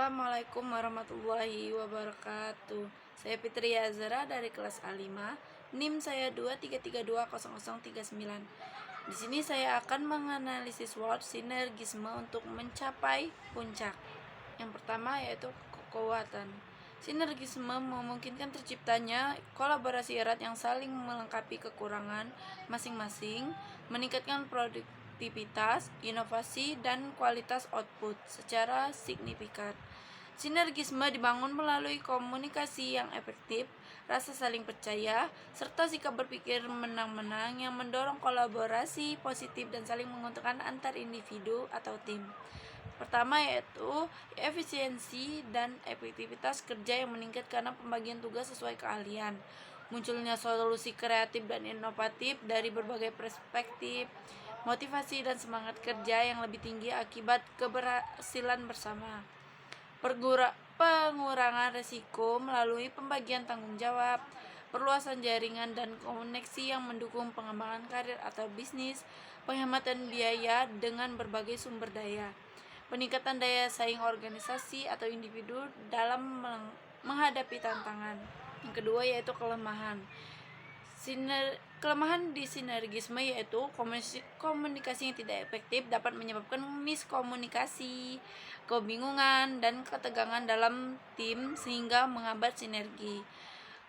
Assalamualaikum warahmatullahi wabarakatuh. Saya Fitri Azara dari kelas A5. NIM saya 233200039. Di sini saya akan menganalisis word sinergisme untuk mencapai puncak. Yang pertama yaitu kekuatan. Sinergisme memungkinkan terciptanya kolaborasi erat yang saling melengkapi kekurangan masing-masing, meningkatkan produktivitas, inovasi, dan kualitas output secara signifikan. Sinergisme dibangun melalui komunikasi yang efektif, rasa saling percaya, serta sikap berpikir menang-menang yang mendorong kolaborasi positif dan saling menguntungkan antar individu atau tim. Pertama yaitu efisiensi dan efektivitas kerja yang meningkat karena pembagian tugas sesuai keahlian. Munculnya solusi kreatif dan inovatif dari berbagai perspektif, motivasi dan semangat kerja yang lebih tinggi akibat keberhasilan bersama. Pengurangan risiko melalui pembagian tanggung jawab, perluasan jaringan dan koneksi yang mendukung pengembangan karir atau bisnis, penghematan biaya dengan berbagai sumber daya, peningkatan daya saing organisasi atau individu dalam menghadapi tantangan. Yang kedua yaitu kelemahan. Kelemahan di sinergisme yaitu komunikasi yang tidak efektif dapat menyebabkan miskomunikasi, kebingungan, dan ketegangan dalam tim sehingga menghambat sinergi.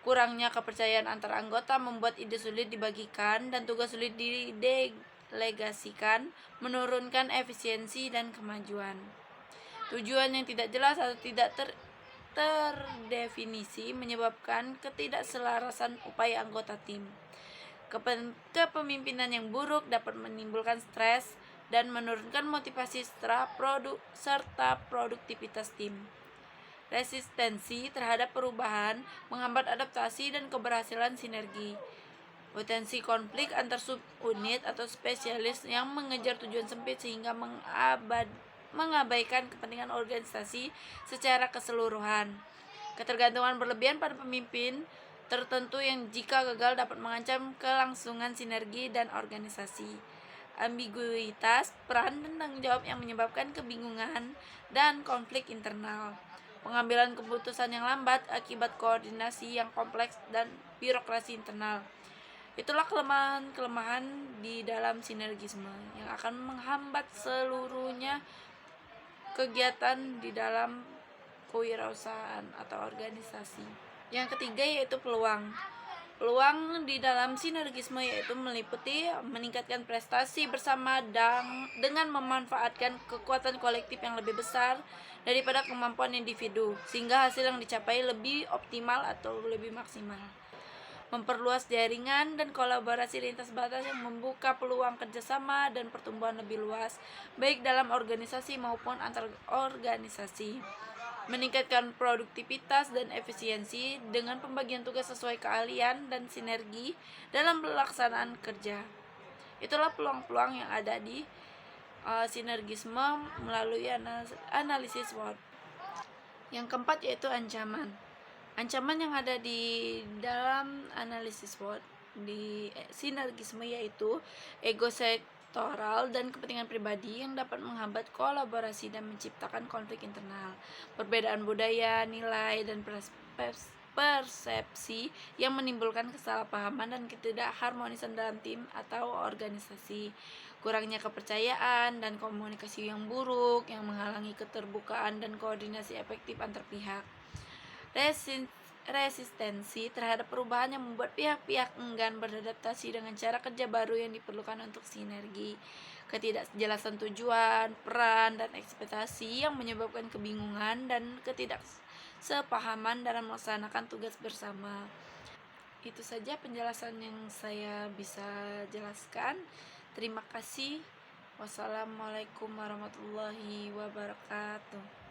Kurangnya kepercayaan antar anggota membuat ide sulit dibagikan dan tugas sulit didelegasikan, menurunkan efisiensi dan kemajuan. Tujuan yang tidak jelas atau tidak terdefinisi menyebabkan ketidakselarasan upaya anggota tim. Kepemimpinan yang buruk dapat menimbulkan stres dan menurunkan motivasi serta produktivitas tim. Resistensi terhadap perubahan menghambat adaptasi dan keberhasilan sinergi. Potensi konflik antar subunit atau spesialis yang mengejar tujuan sempit sehingga mengabaikan kepentingan organisasi secara keseluruhan. Ketergantungan berlebihan pada pemimpin tertentu yang jika gagal dapat mengancam kelangsungan sinergi dan organisasi. Ambiguitas peran dan tanggung jawab yang menyebabkan kebingungan dan konflik internal. Pengambilan keputusan yang lambat akibat koordinasi yang kompleks dan birokrasi internal. Itulah kelemahan di dalam sinergisme yang akan menghambat seluruhnya kegiatan di dalam kewirausahaan atau organisasi. Yang ketiga yaitu peluang. Peluang di dalam sinergisme yaitu meliputi meningkatkan prestasi bersama dengan memanfaatkan kekuatan kolektif yang lebih besar daripada kemampuan individu, sehingga hasil yang dicapai lebih optimal atau lebih maksimal. Memperluas jaringan dan kolaborasi lintas batas yang membuka peluang kerjasama dan pertumbuhan lebih luas, baik dalam organisasi maupun antar organisasi. Meningkatkan produktivitas dan efisiensi dengan pembagian tugas sesuai keahlian dan sinergi dalam pelaksanaan kerja. Itulah peluang-peluang yang ada di sinergisme melalui analisis SWOT. Yang keempat yaitu ancaman. Ancaman yang ada di dalam analisis SWOT di sinergisme yaitu ego sektoral dan kepentingan pribadi yang dapat menghambat kolaborasi dan menciptakan konflik internal, perbedaan budaya, nilai, dan persepsi yang menimbulkan kesalahpahaman dan ketidakharmonisan dalam tim atau organisasi, kurangnya kepercayaan dan komunikasi yang buruk yang menghalangi keterbukaan dan koordinasi efektif antar pihak. Resistensi terhadap perubahan yang membuat pihak-pihak enggan beradaptasi dengan cara kerja baru yang diperlukan untuk sinergi. Ketidakjelasan tujuan, peran, dan ekspektasi yang menyebabkan kebingungan dan ketidaksepahaman dalam melaksanakan tugas bersama. Itu saja penjelasan yang saya bisa jelaskan. Terima kasih. Wassalamualaikum warahmatullahi wabarakatuh.